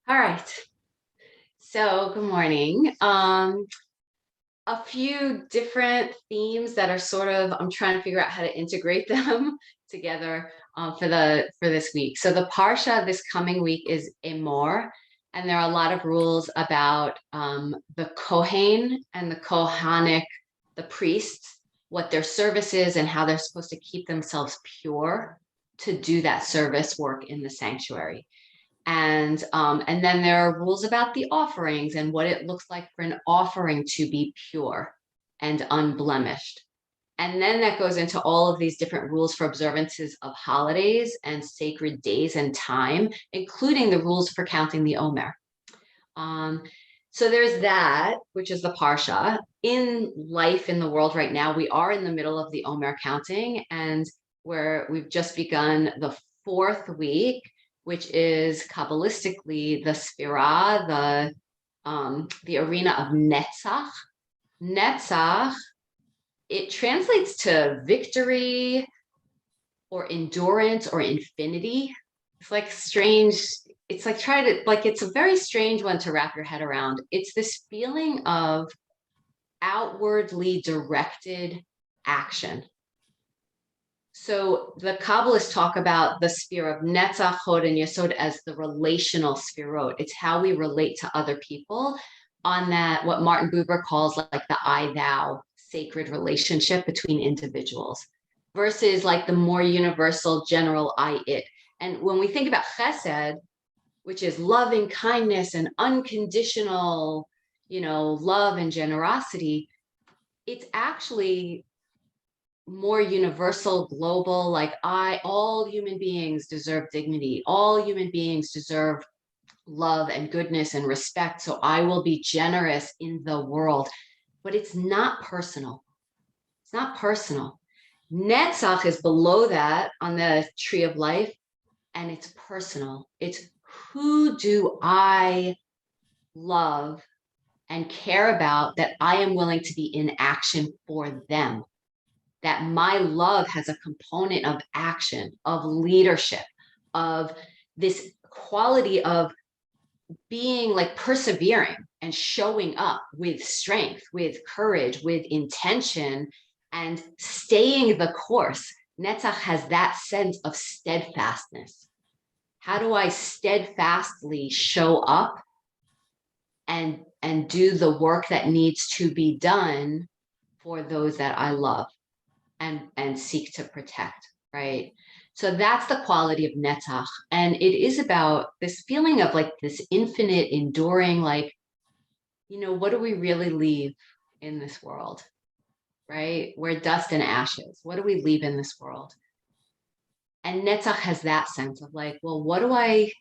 All right. So, good morning. A few different themes that are sort of I'm trying to figure out how to integrate them together for this week. So, the parsha this coming week is Emor, and there are a lot of rules about the Kohen and the Kohanic, the priests, what their service is, and how they're supposed to keep themselves pure to do that service work in the sanctuary. And then there are rules about the offerings and what it looks like for an offering to be pure and unblemished. And then that goes into all of these different rules for observances of holidays and sacred days and time, including the rules for counting the Omer. Um, so there's that, which is the Parsha. In life in the world right now, we are in the middle of the Omer counting, and we've just begun the fourth week, which is Kabbalistically the Sefirah, the arena of Netzach. Netzach, it translates to victory or endurance or infinity. It's like strange. It's like it's a very strange one to wrap your head around. It's this feeling of outwardly directed action. So the Kabbalists talk about the sphere of Netzach, Hod, and Yesod as the relational sphirot. It's how we relate to other people on that, what Martin Buber calls like the I-thou sacred relationship between individuals versus like the more universal general I-it. And when we think about chesed, which is loving kindness and unconditional, love and generosity, it's actually more universal, global, like all human beings deserve dignity. All human beings deserve love and goodness and respect. So I will be generous in the world, but it's not personal. It's not personal. Netzach is below that on the tree of life, and it's personal. It's who do I love and care about that I am willing to be in action for them? That my love has a component of action, of leadership, of this quality of being like persevering and showing up with strength, with courage, with intention, and staying the course. Netzach has that sense of steadfastness. How do I steadfastly show up and do the work that needs to be done for those that I love and seek to protect, right? So that's the quality of Netzach. And it is about this feeling of like this infinite, enduring, like, what do we really leave in this world, right? We're dust and ashes. What do we leave in this world? And Netzach has that sense of like, well, what do I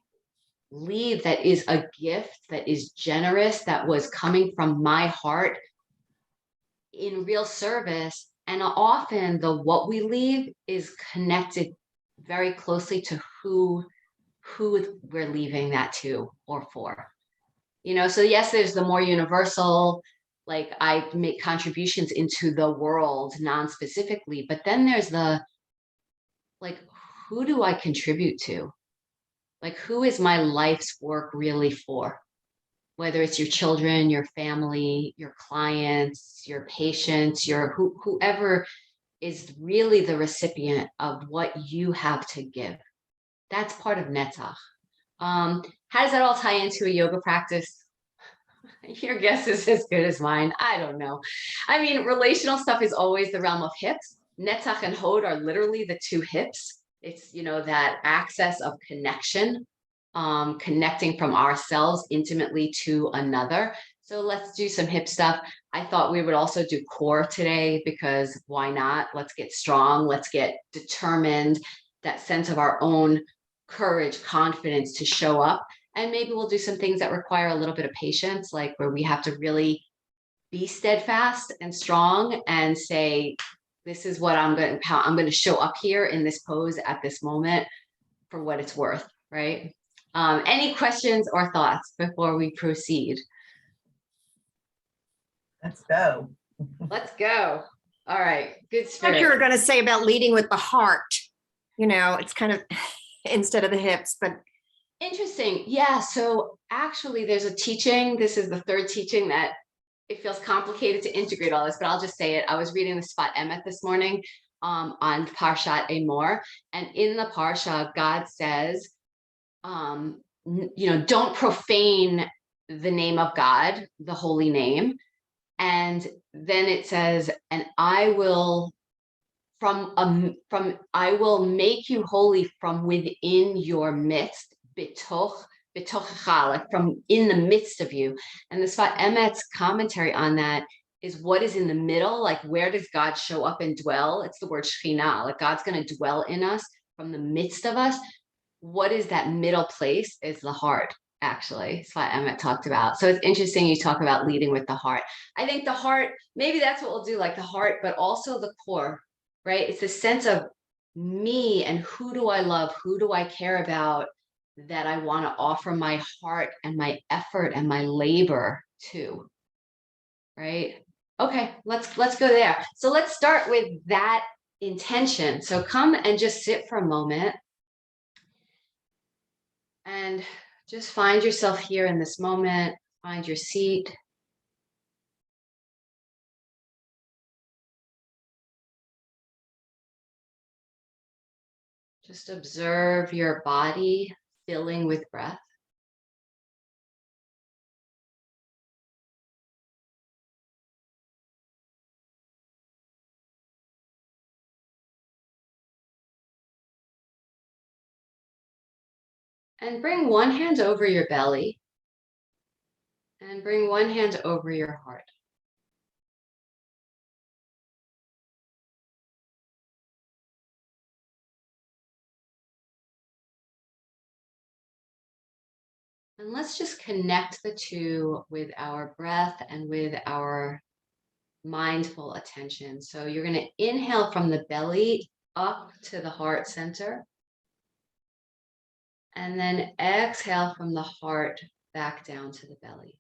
leave that is a gift, that is generous, that was coming from my heart in real service? And often what we leave is connected very closely to who we're leaving that to or for. So yes, there's the more universal, like I make contributions into the world non-specifically, but then there's the, like, who do I contribute to? Like, who is my life's work really for? Whether it's your children, your family, your clients, your patients, whoever is really the recipient of what you have to give. That's part of Netzach. How does that all tie into a yoga practice? Your guess is as good as mine. I don't know. I mean, relational stuff is always the realm of hips. Netzach and Hod are literally the two hips. It's, that access of connection, connecting from ourselves intimately to another. So let's do some hip stuff. I thought we would also do core today because why not? Let's get strong. Let's get determined, that sense of our own courage, confidence to show up. And maybe we'll do some things that require a little bit of patience, like where we have to really be steadfast and strong and say, this is what I'm going to show up here in this pose at this moment for what it's worth, right? Any questions or thoughts before we proceed? Let's go. Let's go. All right. Good spirit. What you were going to say about leading with the heart. It's kind of instead of the hips, but Interesting. Yeah. So actually, there's a teaching. This is the third teaching that it feels complicated to integrate all this, but I'll just say it. I was reading the Spot Emet this morning on Parshat Emor, and in the Parsha, God says, don't profane the name of God, the holy name. And then it says, and I will I will make you holy from within your midst, bitochecha, like from in the midst of you. And the Sfat Emet's commentary on that is what is in the middle, like where does God show up and dwell? It's the word Shekhinah, like God's going to dwell in us from the midst of us. What is that middle place? Is the heart, actually. Sfat Emet talked about. So it's interesting you talk about leading with the heart. I think the heart, maybe that's what we'll do, like the heart, but also the core, right? It's a sense of me and who do I love? Who do I care about that I want to offer my heart and my effort and my labor to, right? Okay, let's go there. So let's start with that intention. So come and just sit for a moment and just find yourself here in this moment, find your seat. Just observe your body filling with breath. And bring one hand over your belly and bring one hand over your heart. And let's just connect the two with our breath and with our mindful attention. So you're going to inhale from the belly up to the heart center. And then exhale from the heart back down to the belly.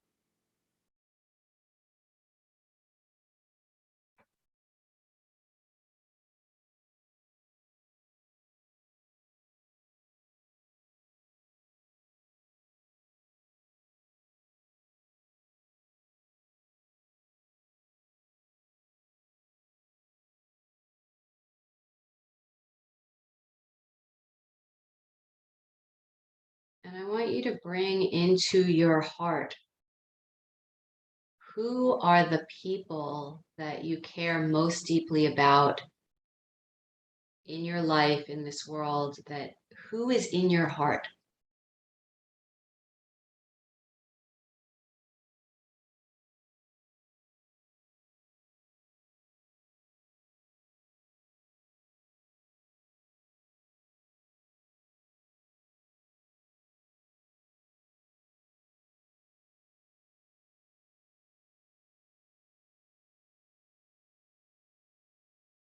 And I want you to bring into your heart, who are the people that you care most deeply about in your life, in this world, that who is in your heart?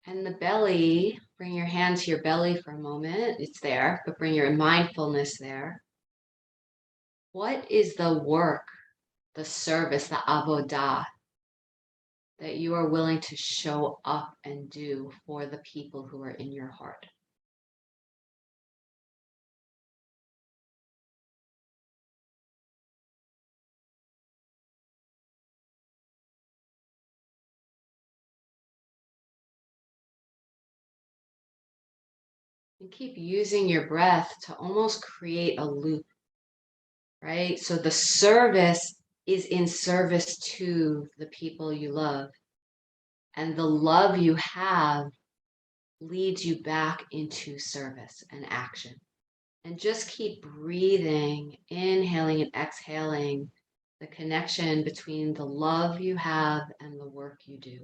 And the belly, bring your hand to your belly for a moment. It's there, but bring your mindfulness there. What is the work, the service, the avodah that you are willing to show up and do for the people who are in your heart? And keep using your breath to almost create a loop, right? So the service is in service to the people you love. And the love you have leads you back into service and action. And just keep breathing, inhaling and exhaling the connection between the love you have and the work you do.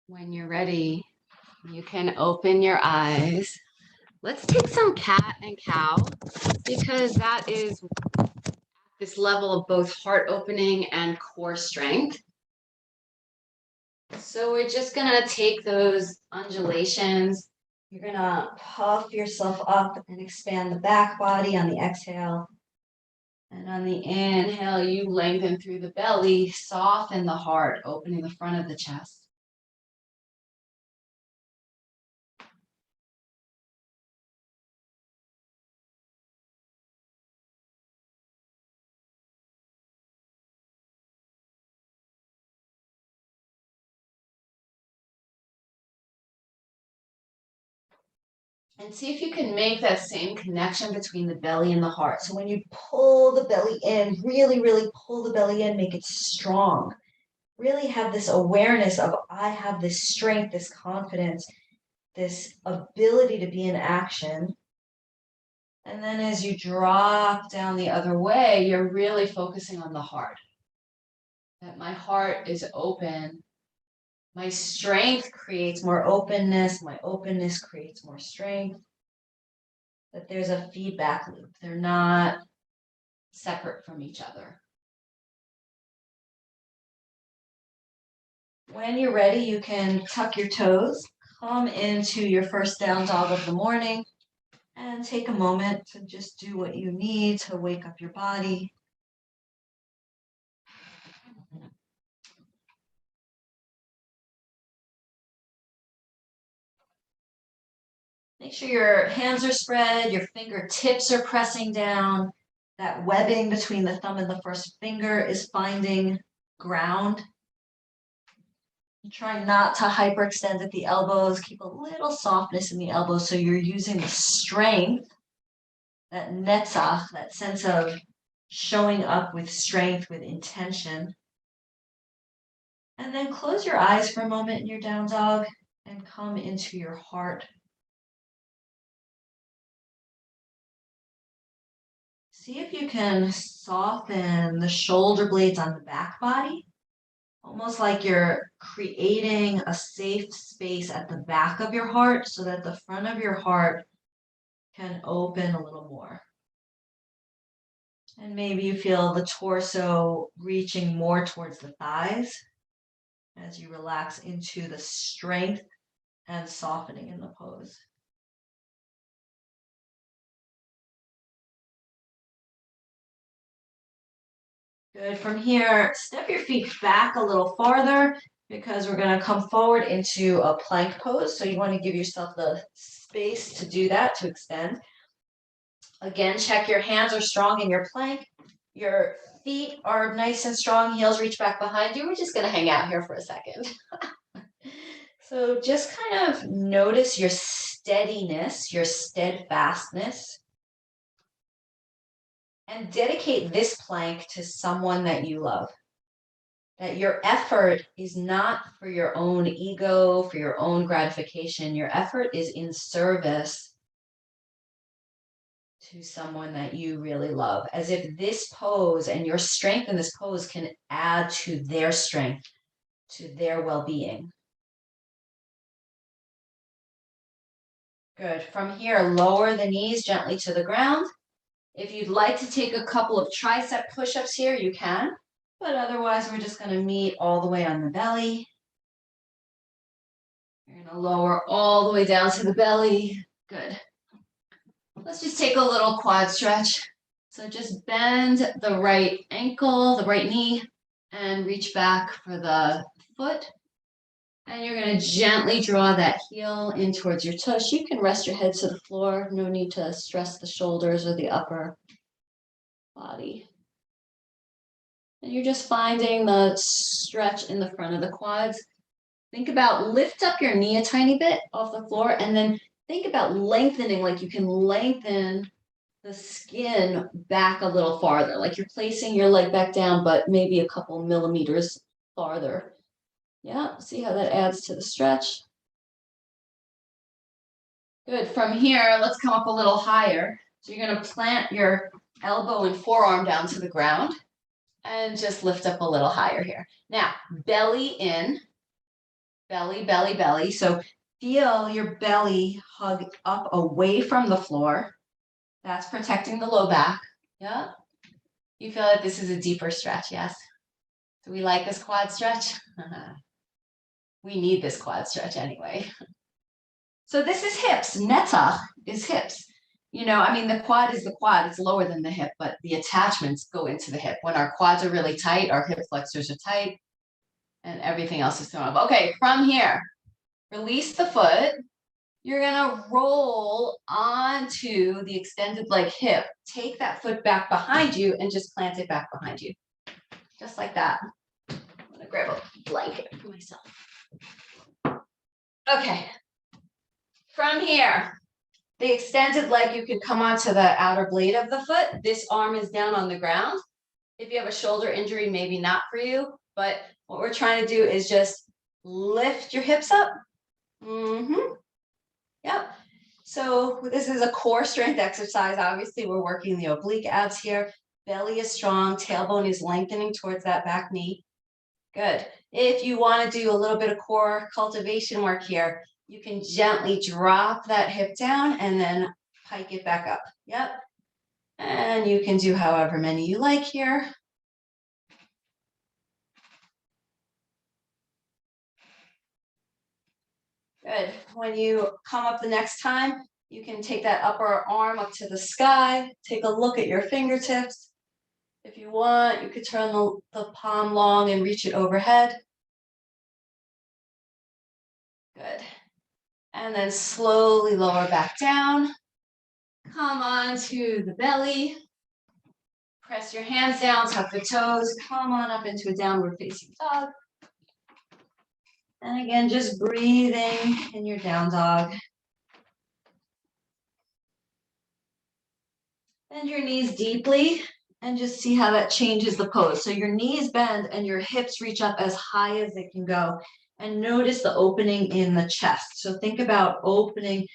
When you're ready, you can open your eyes. Let's take some cat and cow because that is this level of both heart opening and core strength. So we're just gonna take those undulations. You're gonna puff yourself up and expand the back body on the exhale. And on the inhale, you lengthen through the belly, soften the heart, opening the front of the chest. And see if you can make that same connection between the belly and the heart. So when you pull the belly in, really, really pull the belly in, make it strong. Really have this awareness of, I have this strength, this confidence, this ability to be in action. And then as you drop down the other way, you're really focusing on the heart. That my heart is open. My strength creates more openness. My openness creates more strength. That there's a feedback loop. They're not separate from each other. When you're ready, you can tuck your toes, come into your first down dog of the morning, and take a moment to just do what you need to wake up your body. Make sure your hands are spread, your fingertips are pressing down. That webbing between the thumb and the first finger is finding ground. Try not to hyperextend at the elbows. Keep a little softness in the elbows so you're using the strength, that netzach, that sense of showing up with strength, with intention. And then close your eyes for a moment in your down dog and come into your heart. See if you can soften the shoulder blades on the back body, almost like you're creating a safe space at the back of your heart so that the front of your heart can open a little more. And maybe you feel the torso reaching more towards the thighs as you relax into the strength and softening in the pose. Good. From here, step your feet back a little farther because we're going to come forward into a plank pose. So you want to give yourself the space to do that, to extend. Again, check your hands are strong in your plank. Your feet are nice and strong. Heels reach back behind you. We're just going to hang out here for a second. So just kind of notice your steadiness, your steadfastness. And dedicate this plank to someone that you love. That your effort is not for your own ego, for your own gratification. Your effort is in service to someone that you really love. As if this pose and your strength in this pose can add to their strength, to their well-being. Good. From here, lower the knees gently to the ground. If you'd like to take a couple of tricep push-ups here, you can. But otherwise, we're just going to meet all the way on the belly. You're going to lower all the way down to the belly. Good. Let's just take a little quad stretch. So just bend the right ankle, the right knee, and reach back for the foot. And you're going to gently draw that heel in towards your tush. You can rest your head to the floor. No need to stress the shoulders or the upper body. And you're just finding the stretch in the front of the quads. Think about lift up your knee a tiny bit off the floor and then think about lengthening, like you can lengthen the skin back a little farther, like you're placing your leg back down, but maybe a couple millimeters farther. Yeah, see how that adds to the stretch? Good. From here, let's come up a little higher. So you're going to plant your elbow and forearm down to the ground and just lift up a little higher here. Now, belly in, belly, belly, belly. So feel your belly hug up away from the floor. That's protecting the low back. Yeah. You feel that this is a deeper stretch, yes? Do we like this quad stretch? We need this quad stretch anyway. So this is hips. Netzach is hips. You know, I mean, the quad is the quad. It's lower than the hip, but the attachments go into the hip. When our quads are really tight, our hip flexors are tight, and everything else is thrown up. Okay, from here, release the foot. You're gonna roll onto the extended leg hip. Take that foot back behind you and just plant it back behind you. Just like that. I'm gonna grab a blanket for myself. Okay. From here, the extended leg, you can come onto the outer blade of the foot. This arm is down on the ground. If you have a shoulder injury, maybe not for you, but what we're trying to do is just lift your hips up. Yep. So this is a core strength exercise. Obviously, we're working the oblique abs here. Belly is strong, tailbone is lengthening towards that back knee. Good. If you want to do a little bit of core cultivation work here, you can gently drop that hip down and then pike it back up. Yep. And you can do however many you like here. Good. When you come up the next time, you can take that upper arm up to the sky. Take a look at your fingertips. If you want, you could turn the palm long and reach it overhead. Good. And then slowly lower back down. Come on to the belly. Press your hands down, tuck the toes. Come on up into a downward facing dog. And again, just breathing in your down dog. Bend your knees deeply and just see how that changes the pose. So your knees bend and your hips reach up as high as they can go. And notice the opening in the chest. So think about opening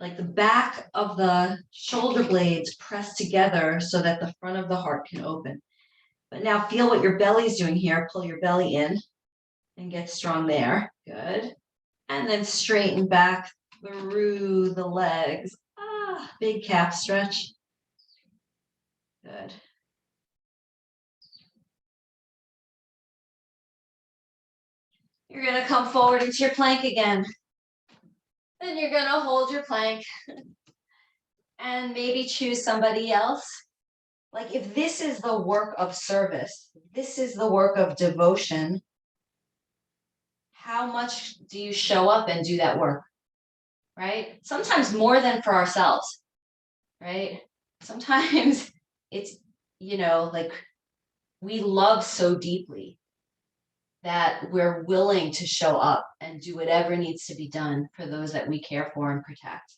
like the back of the shoulder blades pressed together so that the front of the heart can open. But now feel what your belly's doing here. Pull your belly in and get strong there. Good. And then straighten back through the legs. Big calf stretch. Good. You're going to come forward into your plank again. Then you're going to hold your plank and maybe choose somebody else. Like if this is the work of service, this is the work of devotion, how much do you show up and do that work, right? Sometimes more than for ourselves, right? Sometimes it's, like we love so deeply that we're willing to show up and do whatever needs to be done for those that we care for and protect.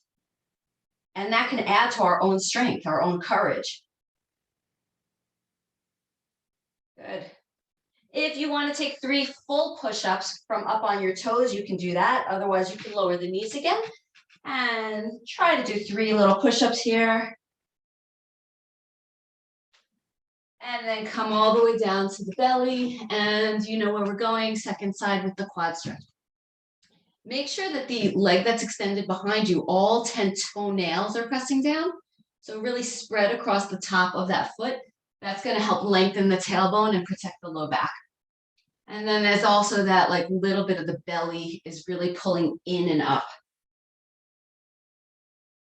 And that can add to our own strength, our own courage. Good. If you want to take 3 full push-ups from up on your toes, you can do that. Otherwise, you can lower the knees again and try to do 3 little push-ups here. And then come all the way down to the belly, and you know where we're going, second side with the quad stretch. Make sure that the leg that's extended behind you, all 10 toenails are pressing down. So really spread across the top of that foot. That's going to help lengthen the tailbone and protect the low back. And then there's also that like little bit of the belly is really pulling in and up.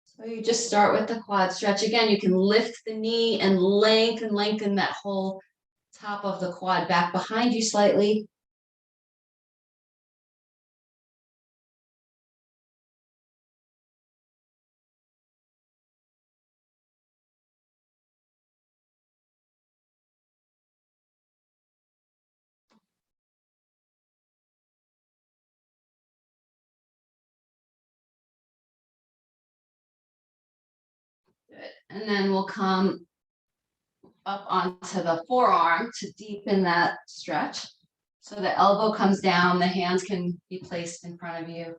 So you just start with the quad stretch. Again, you can lift the knee and lengthen that whole top of the quad back behind you slightly. Good. And then we'll come up onto the forearm to deepen that stretch. So the elbow comes down, the hands can be placed in front of you.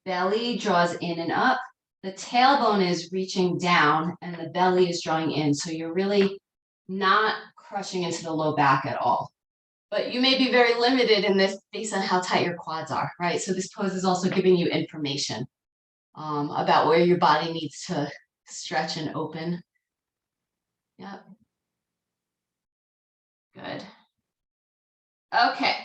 Belly draws in and up. The tailbone is reaching down and the belly is drawing in. So you're really not crushing into the low back at all. But you may be very limited in this based on how tight your quads are, right? So this pose is also giving you information about where your body needs to stretch and open. Yep. Okay,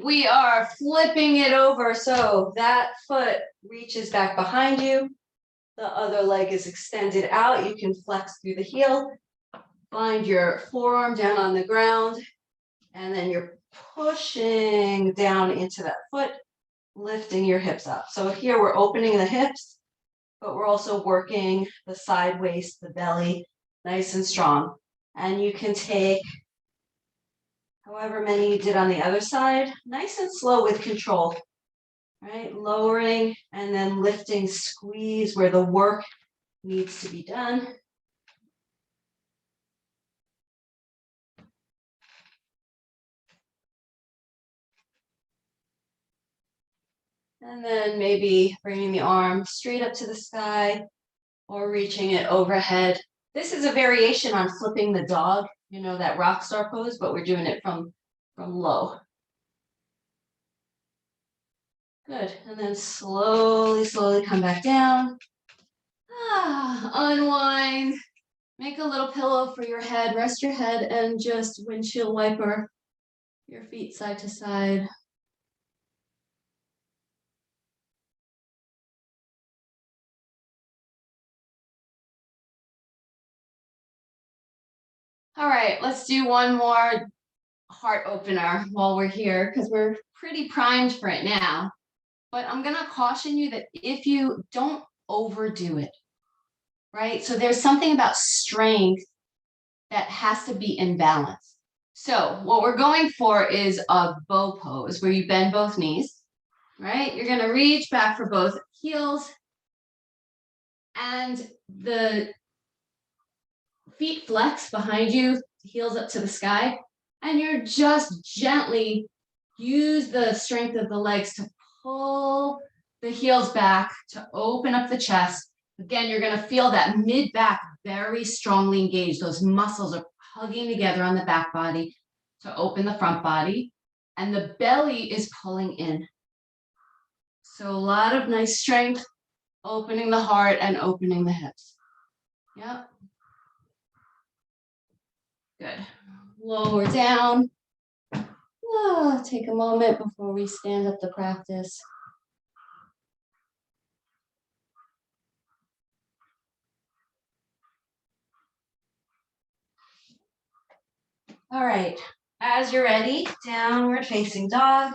we are flipping it over. So that foot reaches back behind you. The other leg is extended out. You can flex through the heel. Find your forearm down on the ground. And then you're pushing down into that foot, lifting your hips up. So here we're opening the hips, but we're also working the side waist, the belly, nice and strong. And you can take however many you did on the other side, nice and slow with control, right? Lowering and then lifting, squeeze where the work needs to be done. And then maybe bringing the arm straight up to the sky or reaching it overhead. This is a variation on flipping the dog, you know, that rock star pose, but we're doing it from low. Good. And then slowly come back down. Unwind. Make a little pillow for your head. Rest your head and just windshield wiper your feet side to side. All right, let's do one more heart opener while we're here because we're pretty primed for it now. But I'm going to caution you that if you don't overdo it, right? So there's something about strength that has to be in balance. So what we're going for is a bow pose where you bend both knees, right? You're going to reach back for both heels and the feet flex behind you, heels up to the sky, and you're just gently use the strength of the legs to pull the heels back to open up the chest. Again, you're going to feel that mid back very strongly engaged. Those muscles are hugging together on the back body to open the front body, and the belly is pulling in. So a lot of nice strength, opening the heart and opening the hips. Yep. Good. Lower down. Take a moment before we stand up to practice. All right, as you're ready, downward facing dog.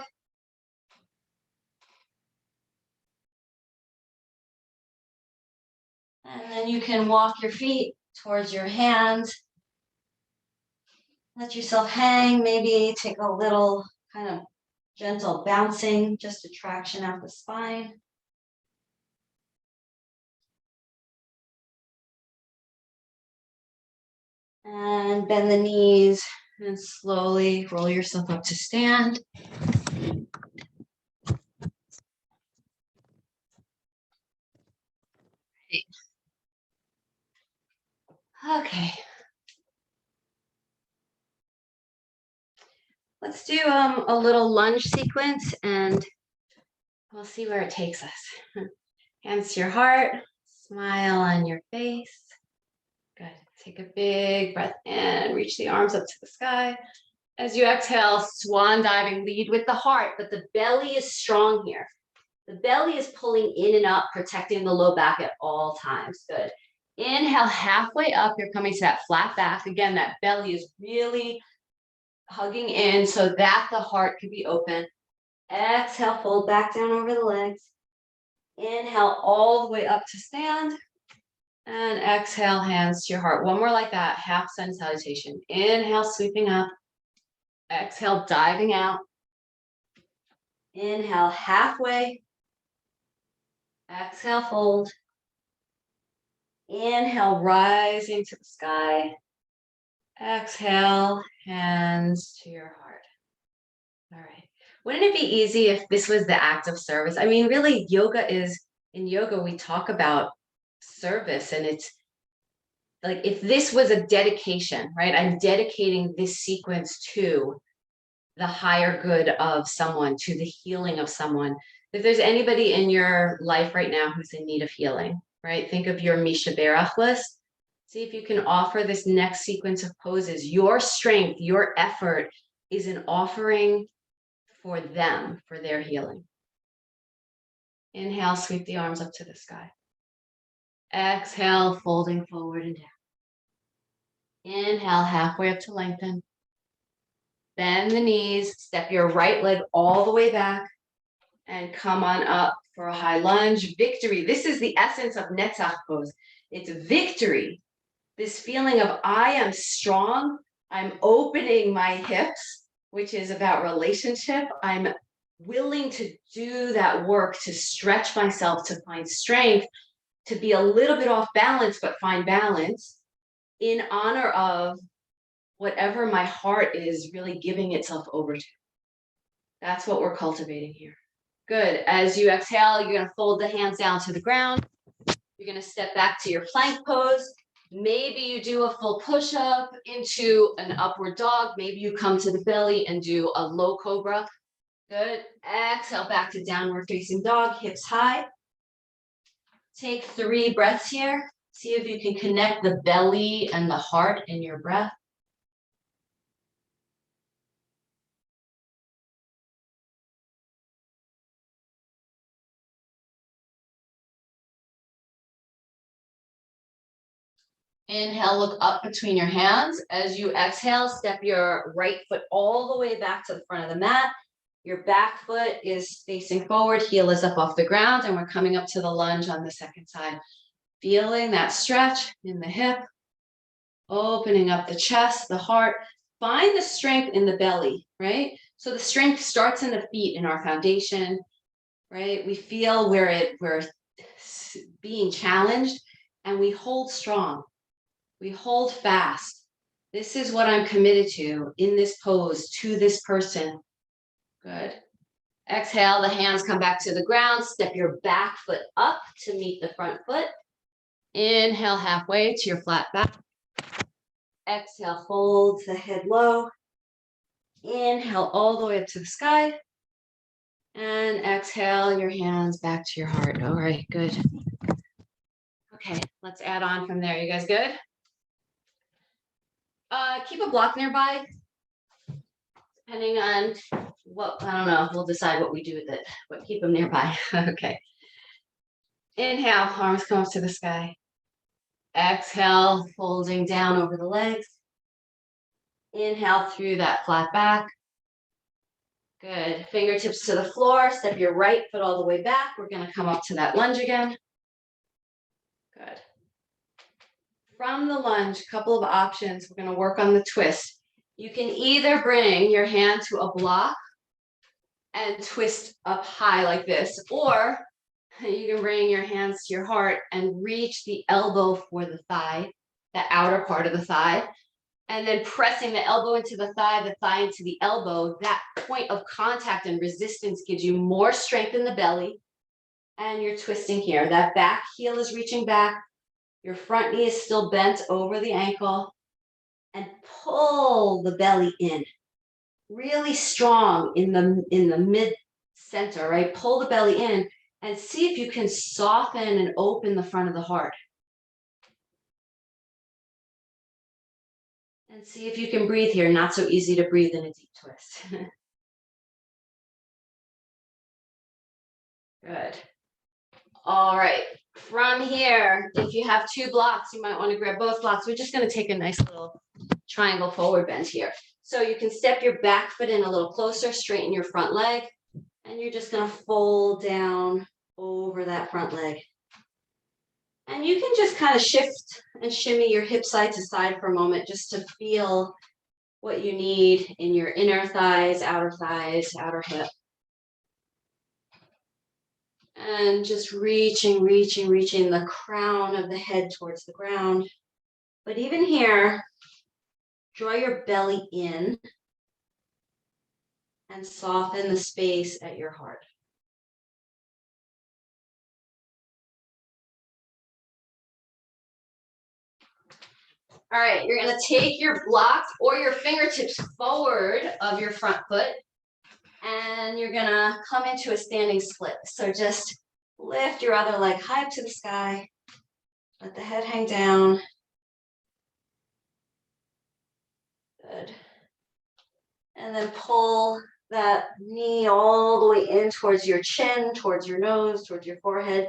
And then you can walk your feet towards your hands. Let yourself hang, maybe take a little kind of gentle bouncing, just a traction out the spine. And bend the knees and slowly roll yourself up to stand. Okay. Let's do a little lunge sequence and we'll see where it takes us. Hands to your heart, smile on your face. Good. Take a big breath in, reach the arms up to the sky. As you exhale, swan diving, lead with the heart, but the belly is strong here. The belly is pulling in and up, protecting the low back at all times. Good. Inhale, halfway up, you're coming to that flat back. Again, that belly is really hugging in so that the heart could be open. Exhale, fold back down over the legs. Inhale all the way up to stand. And exhale, hands to your heart. One more like that, half sun salutation. Inhale, sweeping up. Exhale, diving out. Inhale, halfway. Exhale, fold. Inhale, rising to the sky. Exhale, hands to your heart. All right. Wouldn't it be easy if this was the act of service? I mean, really, in yoga, we talk about service, and it's like if this was a dedication, right? I'm dedicating this sequence to the higher good of someone, to the healing of someone. If there's anybody in your life right now who's in need of healing, right? Think of your Misha Berach list. See if you can offer this next sequence of poses, your strength, your effort, is an offering for them, for their healing. Inhale, sweep the arms up to the sky. Exhale, folding forward and down. Inhale, halfway up to lengthen. Bend the knees, step your right leg all the way back, and come on up for a high lunge. Victory. This is the essence of Netzach pose. It's victory. This feeling of I am strong. I'm opening my hips, which is about relationship. I'm willing to do that work, to stretch myself, to find strength, to be a little bit off balance, but find balance in honor of whatever my heart is really giving itself over to. That's what we're cultivating here. Good. As you exhale, you're going to fold the hands down to the ground. You're going to step back to your plank pose. Maybe you do a full push-up into an upward dog. Maybe you come to the belly and do a low cobra. Good. Exhale back to downward facing dog, hips high. Take 3 breaths here. See if you can connect the belly and the heart in your breath. Inhale, look up between your hands. As you exhale, step your right foot all the way back to the front of the mat. Your back foot is facing forward, heel is up off the ground, and we're coming up to the lunge on the second side. Feeling that stretch in the hip, opening up the chest, the heart. Find the strength in the belly, right? So the strength starts in the feet, in our foundation, right? We feel we're being challenged, and we hold strong. We hold fast. This is what I'm committed to in this pose, to this person. Good. Exhale, the hands come back to the ground. Step your back foot up to meet the front foot. Inhale halfway to your flat back. Exhale, fold the head low. Inhale all the way up to the sky. And exhale, your hands back to your heart. All right, good. Okay, let's add on from there. You guys good? Keep a block nearby. Depending on what, I don't know, we'll decide what we do with it, but keep them nearby. Okay. Inhale, arms come up to the sky. Exhale, folding down over the legs. Inhale through that flat back. Good. Fingertips to the floor. Step your right foot all the way back. We're going to come up to that lunge again. Good. From the lunge, a couple of options. We're going to work on the twist. You can either bring your hand to a block and twist up high like this, or you can bring your hands to your heart and reach the elbow for the thigh, the outer part of the thigh, and then pressing the elbow into the thigh into the elbow. That point of contact and resistance gives you more strength in the belly, and you're twisting here. That back heel is reaching back. Your front knee is still bent over the ankle, and pull the belly in. Really strong in the mid center, right? Pull the belly in and see if you can soften and open the front of the heart. And see if you can breathe here. Not so easy to breathe in a deep twist. Good. All right. From here, if you have 2 blocks, you might want to grab both blocks. We're just going to take a nice little triangle forward bend here. So you can step your back foot in a little closer, straighten your front leg, and you're just going to fold down over that front leg. And you can just kind of shift and shimmy your hip side to side for a moment just to feel what you need in your inner thighs, outer hip. And just reaching the crown of the head towards the ground. But even here, draw your belly in and soften the space at your heart. All right, you're going to take your block or your fingertips forward of your front foot, and you're going to come into a standing split. So just lift your other leg high up to the sky. Let the head hang down. Good. And then pull that knee all the way in towards your chin, towards your nose, towards your forehead.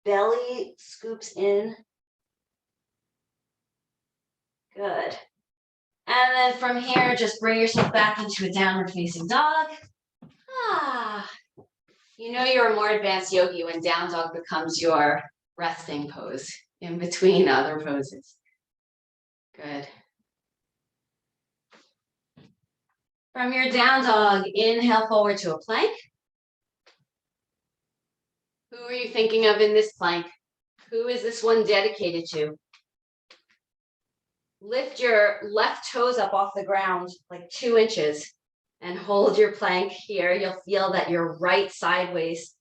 Belly scoops in. Good. And then from here, just bring yourself back into a downward facing dog. You know you're a more advanced yogi when down dog becomes your resting pose in between other poses. Good. From your down dog, inhale forward to a plank. Who are you thinking of in this plank? Who is this one dedicated to? Lift your left toes up off the ground like 2 inches and hold your plank here. You'll feel that your right sideways,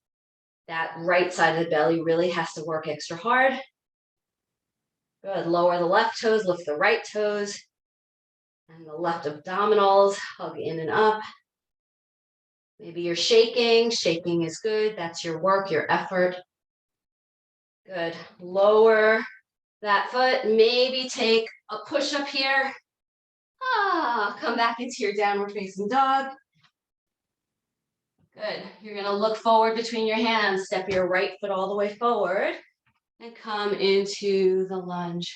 that right side of the belly really has to work extra hard. Good. Lower the left toes, lift the right toes. And the left abdominals, hug in and up. Maybe you're shaking. Shaking is good. That's your work, your effort. Good. Lower that foot. Maybe take a push-up here. Come back into your downward facing dog. Good. You're going to look forward between your hands. Step your right foot all the way forward and come into the lunge.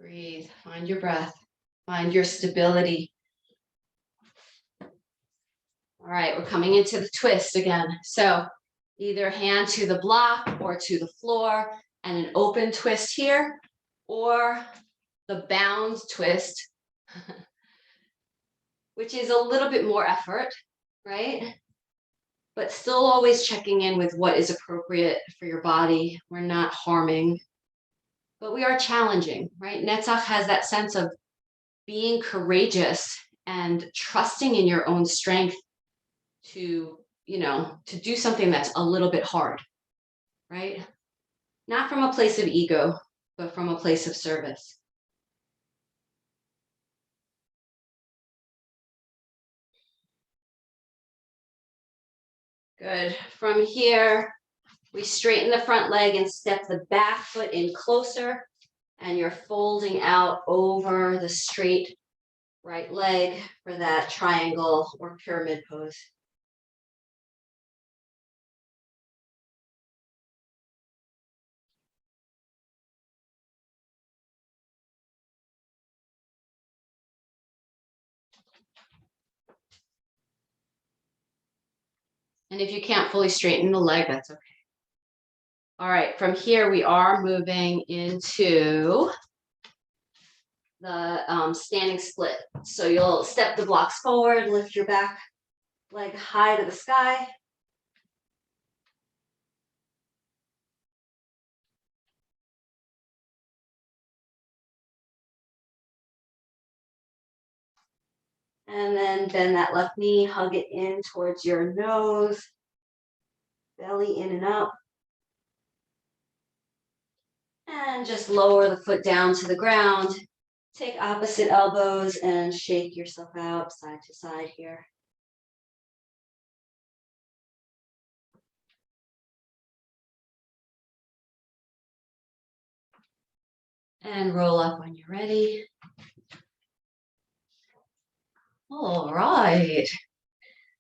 Breathe. Find your breath. Find your stability. All right, we're coming into the twist again. So either hand to the block or to the floor and an open twist here, or the bound twist, which is a little bit more effort, right? But still always checking in with what is appropriate for your body. We're not harming, but we are challenging, right? Netzach has that sense of being courageous and trusting in your own strength to do something that's a little bit hard, right? Not from a place of ego, but from a place of service. Good. From here, we straighten the front leg and step the back foot in closer, and you're folding out over the straight right leg for that triangle or pyramid pose. And if you can't fully straighten the leg, that's okay. All right, from here we are moving into the standing split. So you'll step the blocks forward, lift your back leg high to the sky. And then bend that left knee, hug it in towards your nose, belly in and up. And just lower the foot down to the ground. Take opposite elbows and shake yourself out side to side here. And roll up when you're ready. All right.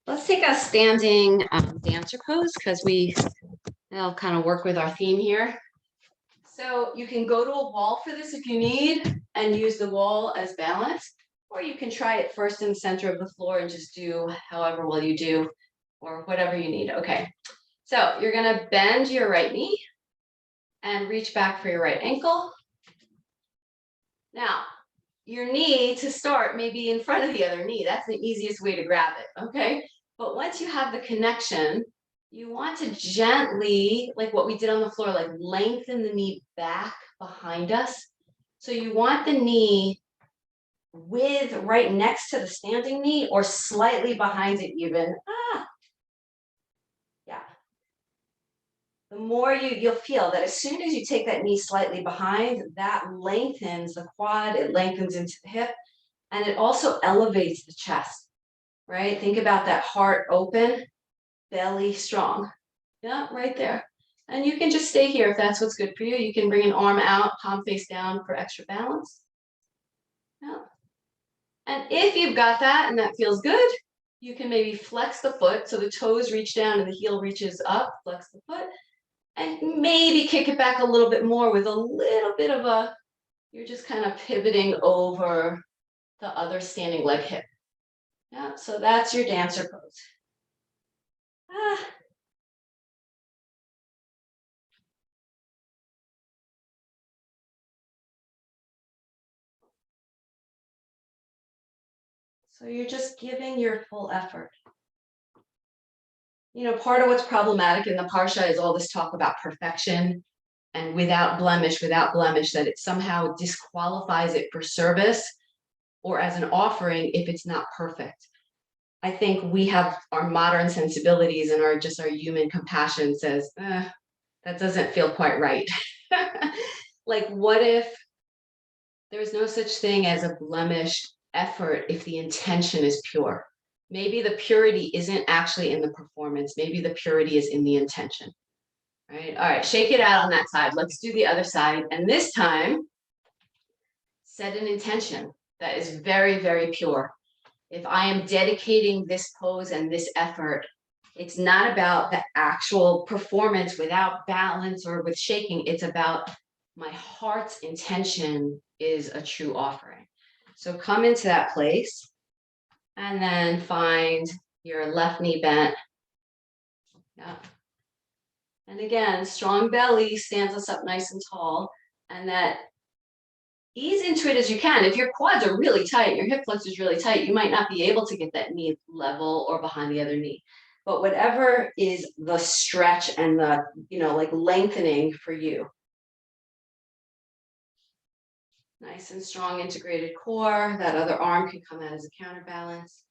Let's take a standing dancer pose because that'll kind of work with our theme here. So you can go to a wall for this if you need and use the wall as balance, or you can try it first in the center of the floor and just do however well you do or whatever you need. Okay, so you're going to bend your right knee and reach back for your right ankle. Now, your knee to start may be in front of the other knee. That's the easiest way to grab it, okay? But once you have the connection, you want to gently, like what we did on the floor, like lengthen the knee back behind us. So you want the knee right next to the standing knee or slightly behind it even. Yeah. The more you'll feel that as soon as you take that knee slightly behind, that lengthens the quad, it lengthens into the hip, and it also elevates the chest, right? Think about that heart open, belly strong. Yeah, right there. And you can just stay here if that's what's good for you. You can bring an arm out, palm face down for extra balance. Yeah. And if you've got that and that feels good, you can maybe flex the foot so the toes reach down and the heel reaches up, flex the foot, and maybe kick it back a little bit more with a little bit of a, you're just kind of pivoting over the other standing leg hip. Yeah, so that's your dancer pose. So you're just giving your full effort. You know, part of what's problematic in the Parsha is all this talk about perfection and without blemish, that it somehow disqualifies it for service or as an offering if it's not perfect. I think we have our modern sensibilities and our human compassion says, that doesn't feel quite right. Like, what if there's no such thing as a blemished effort if the intention is pure? Maybe the purity isn't actually in the performance. Maybe the purity is in the intention. Right? All right, shake it out on that side. Let's do the other side. And this time, set an intention that is very, very pure. If I am dedicating this pose and this effort, it's not about the actual performance without balance or with shaking. It's about my heart's intention is a true offering. So come into that place and then find your left knee bent. Yeah. And again, strong belly stands us up nice and tall, and that ease into it as you can. If your quads are really tight, your hip flexor is really tight, you might not be able to get that knee level or behind the other knee. But whatever is the stretch and the, like lengthening for you. Nice and strong integrated core. That other arm can come out as a counterbalance.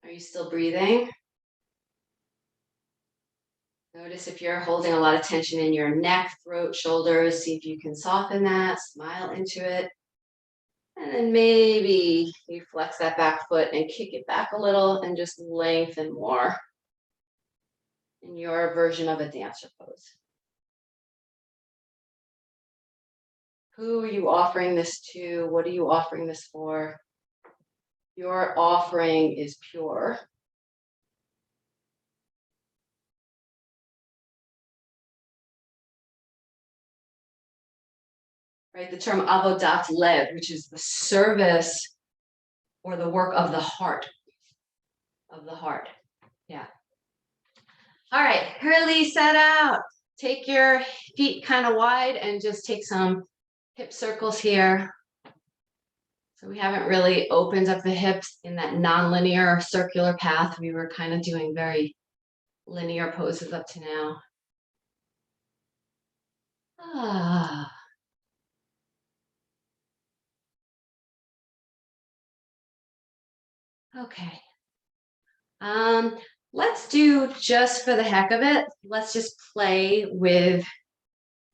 Are you still breathing? Notice if you're holding a lot of tension in your neck, throat, shoulders, see if you can soften that, smile into it. And then maybe you flex that back foot and kick it back a little and just lengthen more in your version of a dancer pose. Who are you offering this to? What are you offering this for? Your offering is pure. Right, the term avodat lev, which is the service or the work of the heart. Yeah. All right, release that out. Take your feet kind of wide and just take some hip circles here. So we haven't really opened up the hips in that non-linear circular path. We were kind of doing very linear poses up to now. Okay. Let's do, just for the heck of it, let's just play with,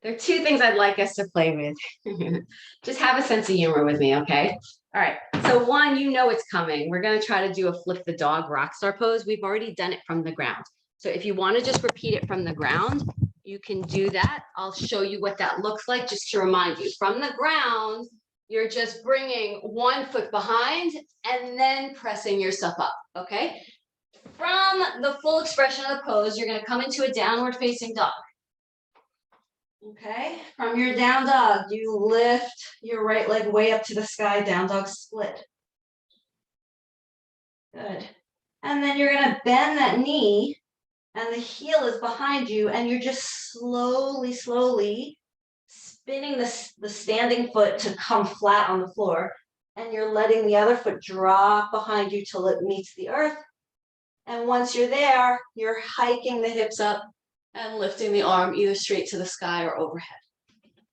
there are two things I'd like us to play with. Just have a sense of humor with me, okay? All right, so one, it's coming. We're gonna try to do a flip the dog rock star pose. We've already done it from the ground. So if you wanna just repeat it from the ground, you can do that. I'll show you what that looks like just to remind you. From the ground, you're just bringing one foot behind and then pressing yourself up, okay? From the full expression of the pose, you're gonna come into a downward facing dog. Okay, from your down dog, you lift your right leg way up to the sky, down dog split. Good. And then you're gonna bend that knee and the heel is behind you and you're just slowly spinning the standing foot to come flat on the floor, and you're letting the other foot drop behind you till it meets the earth. And once you're there, you're hiking the hips up and lifting the arm either straight to the sky or overhead.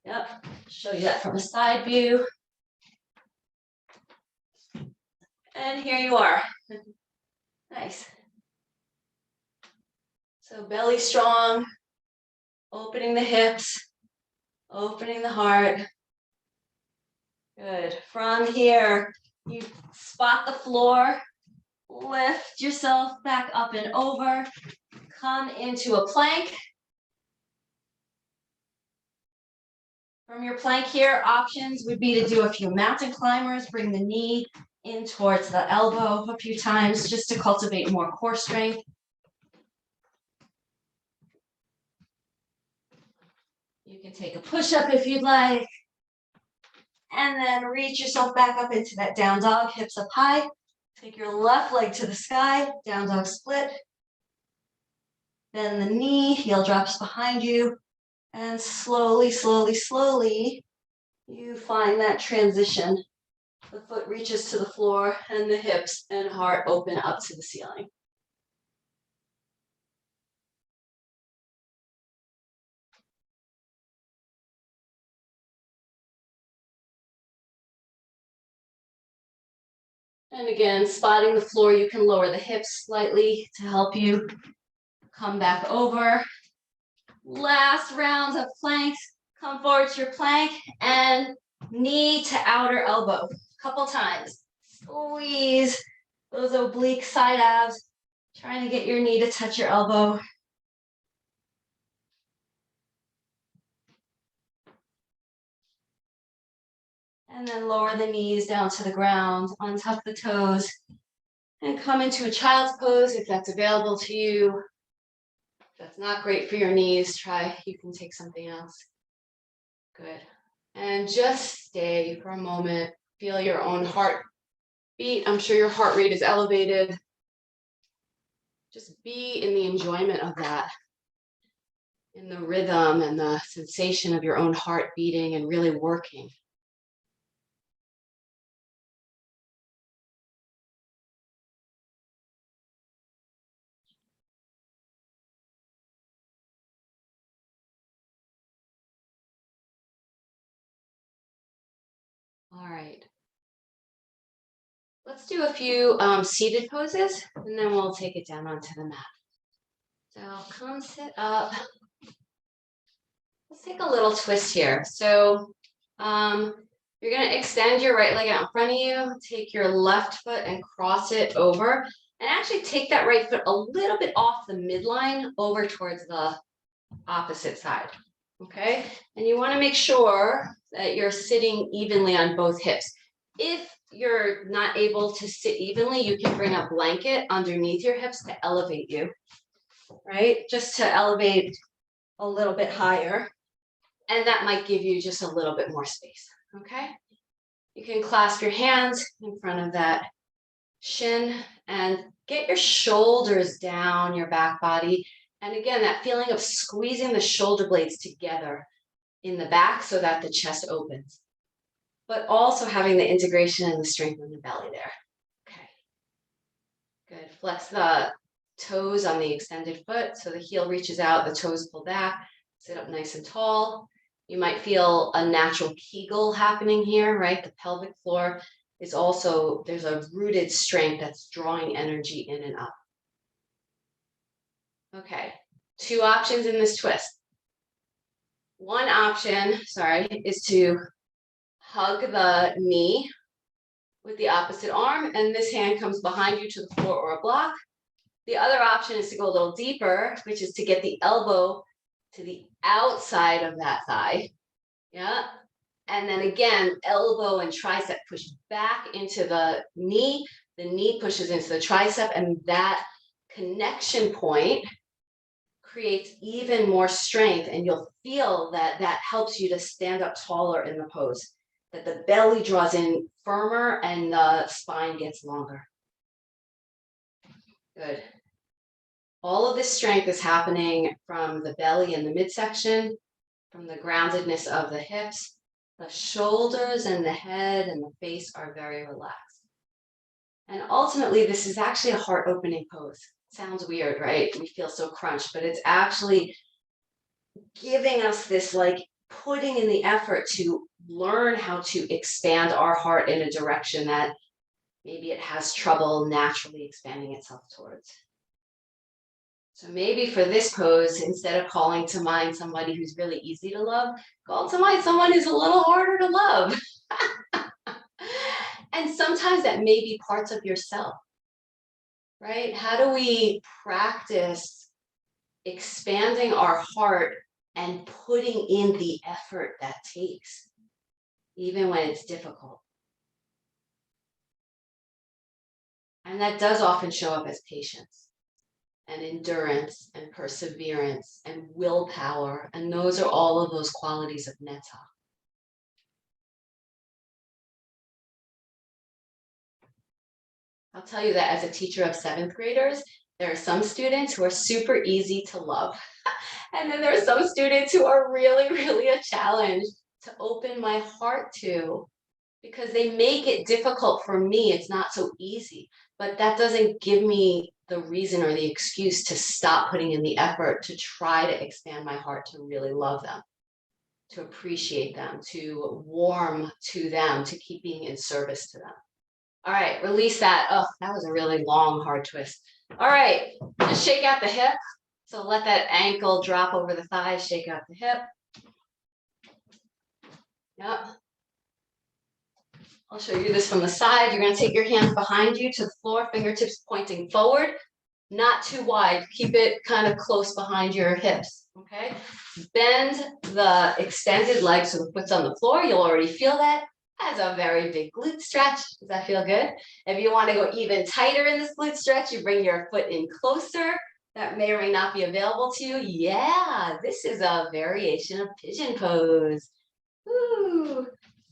Yep, show you that from a side view. And here you are. Nice. So belly strong, opening the hips, opening the heart. Good. From here, you spot the floor Lift yourself back up and over. Come into a plank. From your plank here, options would be to do a few mountain climbers, bring the knee in towards the elbow a few times just to cultivate more core strength. You can take a push-up if you'd like. And then reach yourself back up into that down dog, hips up high. Take your left leg to the sky, down dog split. Bend the knee, heel drops behind you. And slowly, slowly, slowly, you find that transition. The foot reaches to the floor and the hips and heart open up to the ceiling. And again, spotting the floor, you can lower the hips slightly to help you come back over. Last rounds of planks. Come forward to your plank and knee to outer elbow. A couple times. Squeeze those oblique side abs. Trying to get your knee to touch your elbow. And then lower the knees down to the ground, untuck the toes, and come into a child's pose if that's available to you. If that's not great for your knees, you can take something else. Good. And just stay for a moment. Feel your own heart beat. I'm sure your heart rate is elevated. Just be in the enjoyment of that, in the rhythm and the sensation of your own heart beating and really working. All right. Let's do a few seated poses, and then we'll take it down onto the mat. So come sit up. Let's take a little twist here. So you're going to extend your right leg out in front of you, take your left foot and cross it over, and actually take that right foot a little bit off the midline over towards the opposite side. Okay, and you want to make sure that you're sitting evenly on both hips. If you're not able to sit evenly, you can bring a blanket underneath your hips to elevate you, right? Just to elevate a little bit higher. And that might give you just a little bit more space, okay? You can clasp your hands in front of that shin and get your shoulders down your back body. And again, that feeling of squeezing the shoulder blades together in the back so that the chest opens, but also having the integration and the strength in the belly there. Okay, good. Flex the toes on the extended foot so the heel reaches out, the toes pull back, sit up nice and tall. You might feel a natural Kegel happening here, right? The pelvic floor is also, there's a rooted strength that's drawing energy in and up. Okay, two options in this twist. One option, is to hug the knee with the opposite arm, and this hand comes behind you to the floor or a block. The other option is to go a little deeper, which is to get the elbow to the outside of that thigh. Yeah. And then again, elbow and tricep push back into the knee pushes into the tricep, and that connection point creates even more strength, and you'll feel that that helps you to stand up taller in the pose, that the belly draws in firmer and the spine gets longer. Good. All of this strength is happening from the belly and the midsection, from the groundedness of the hips. The shoulders and the head and the face are very relaxed. And ultimately, this is actually a heart-opening pose. Sounds weird, right? We feel so crunched, but it's actually giving us this, like, putting in the effort to learn how to expand our heart in a direction that maybe it has trouble naturally expanding itself towards. So maybe for this pose, instead of calling to mind somebody who's really easy to love, call to mind someone who's a little harder to love. And sometimes that may be parts of yourself. right? How do we practice expanding our heart and putting in the effort that takes, even when it's difficult? And that does often show up as patience and endurance and perseverance and willpower. And those are all of those qualities of Netzach. I'll tell you that as a teacher of 7th graders, there are some students who are super easy to love. And then there are some students who are really, really a challenge to open my heart to, because they make it difficult for me. It's not so easy, but that doesn't give me the reason or the excuse to stop putting in the effort to try to expand my heart to really love them, to appreciate them, to warm to them, to keep being in service to them. All right, release that. Oh, that was a really long, hard twist. All right, just shake out the hip. So let that ankle drop over the thigh, shake out the hip. Yep. I'll show you this from the side. You're going to take your hands behind you to the floor, fingertips pointing forward, not too wide. Keep it kind of close behind your hips, okay? Bend the extended leg so the foot's on the floor. You'll already feel that as a very big glute stretch. Does that feel good? If you want to go even tighter in this glute stretch, you bring your foot in closer. That may or may not be available to you. Yeah, this is a variation of pigeon pose. Woo.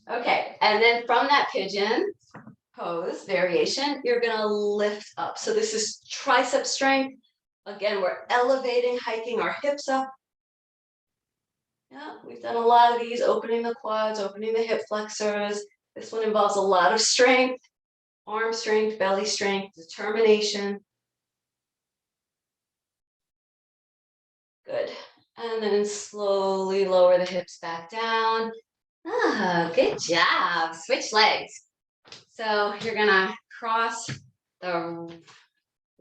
Okay, and then from that pigeon pose variation, you're gonna lift up. So this is tricep strength. Again, we're elevating, hiking our hips up. Yeah, we've done a lot of these, opening the quads, opening the hip flexors. This one involves a lot of strength, arm strength, belly strength, determination. Good. And then slowly lower the hips back down. Ah, good job. Switch legs. So you're gonna cross the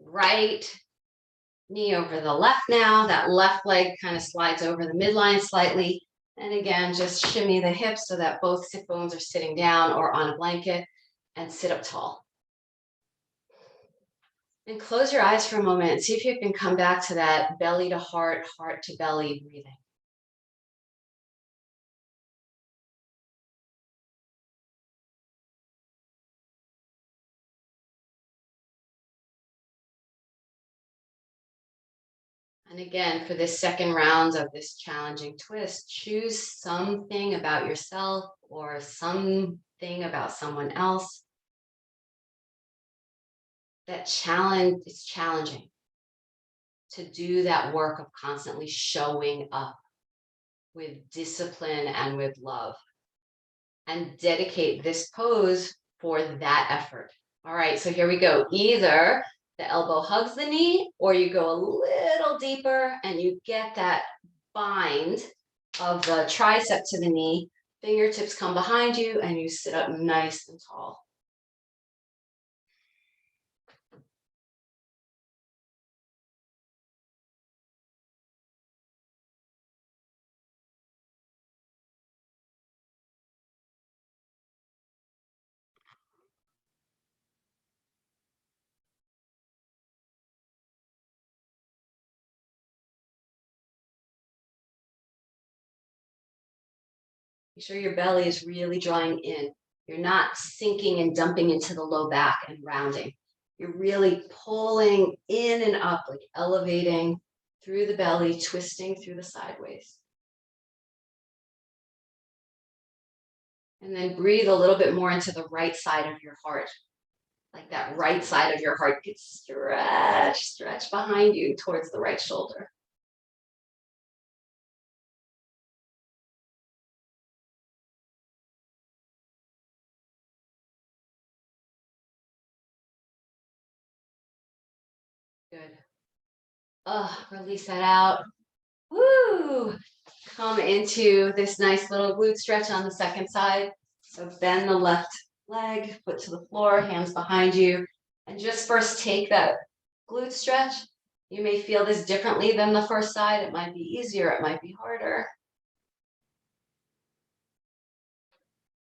right knee over the left now. That left leg kind of slides over the midline slightly. And again, just shimmy the hips so that both sit bones are sitting down or on a blanket, and sit up tall. And close your eyes for a moment and see if you can come back to that belly to heart, heart to belly breathing. And again, for this second round of this challenging twist, choose something about yourself or something about someone else that is challenging to do that work of constantly showing up with discipline and with love, and dedicate this pose for that effort. All right, so here we go. Either the elbow hugs the knee, or you go a little deeper and you get that bind of the tricep to the knee. Fingertips come behind you and you sit up nice and tall. Make sure your belly is really drawing in. You're not sinking and dumping into the low back and rounding. You're really pulling in and up, like elevating through the belly, twisting through the sideways. And then breathe a little bit more into the right side of your heart. Like that right side of your heart gets stretched behind you towards the right shoulder. Good. Release that out. Woo! Come into this nice little glute stretch on the second side. So bend the left leg, foot to the floor, hands behind you. And just first take that glute stretch. You may feel this differently than the first side. It might be easier, it might be harder.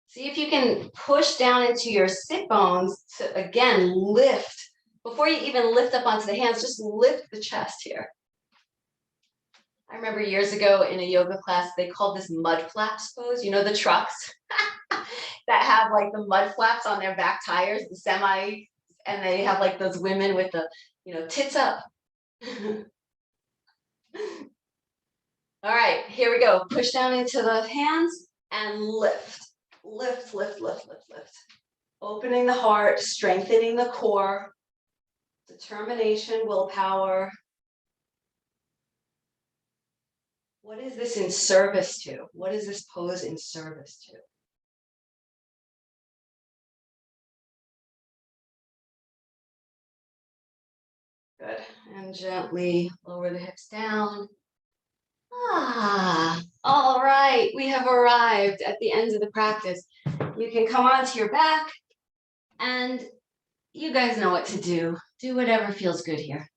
See if you can push down into your sit bones to, again, lift before you even lift up onto the hands, just lift the chest here. I remember years ago in a yoga class, they called this mud flaps pose. You know, the trucks that have like the mud flaps on their back tires, the semi, and they have like those women with the, tits up. All right, here we go. Push down into the hands and lift, lift, lift, lift, lift, lift. Opening the heart, strengthening the core, determination, willpower. What is this in service to? What is this pose in service to? Good. And gently lower the hips down. All right. We have arrived at the end of the practice. You can come onto your back, and you guys know what to do. Do whatever feels good here.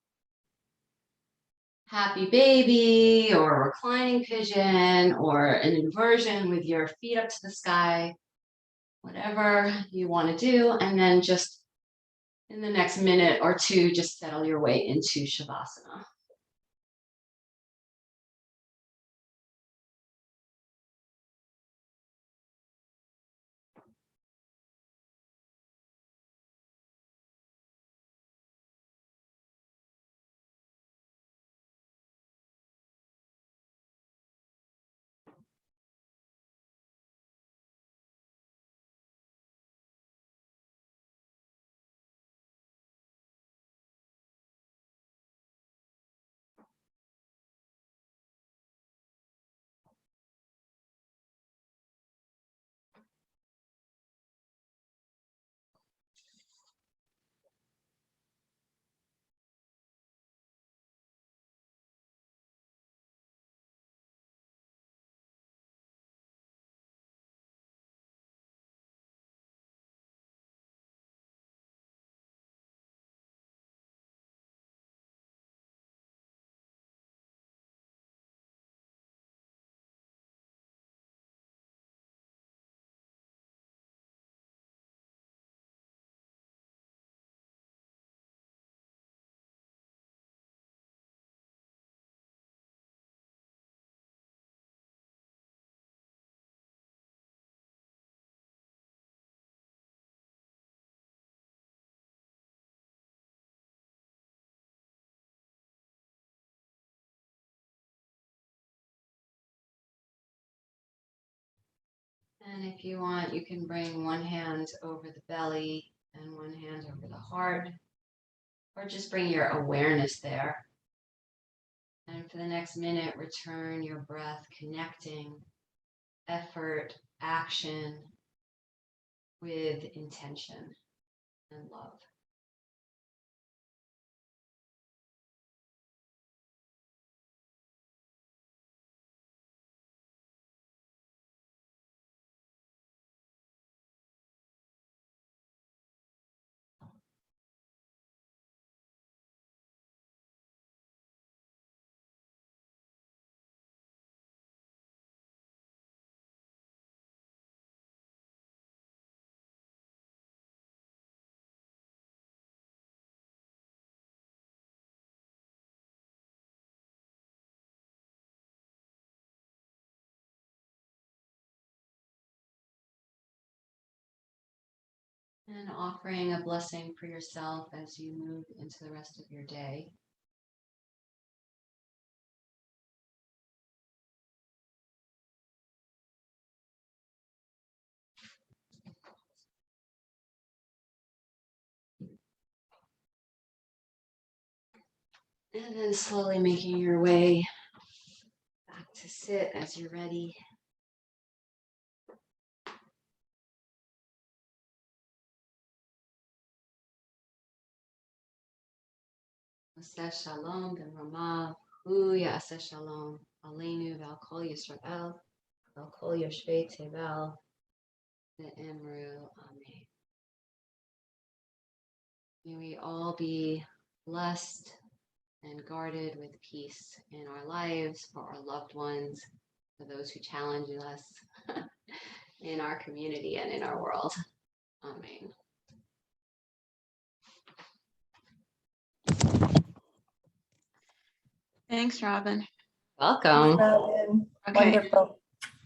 Happy baby, or reclining pigeon, or an inversion with your feet up to the sky, whatever you want to do. And then just in the next minute or two, just settle your way into Shavasana. And if you want, you can bring one hand over the belly and one hand over the heart, or just bring your awareness there. And for the next minute, return your breath, connecting effort, action with intention and love. And offering a blessing for yourself as you move into the rest of your day. And then slowly making your way back to sit as you're ready. Aseh shalom b'rama, hu ya'aseh shalom, aleinu v'al kol Yisrael, v'al kol yoshvei tevel, ve'emru amen. May we all be blessed and guarded with peace in our lives, for our loved ones, for those who challenge us in our community and in our world. Amen. Thanks, Robin. Welcome. Robin. Okay. Wonderful.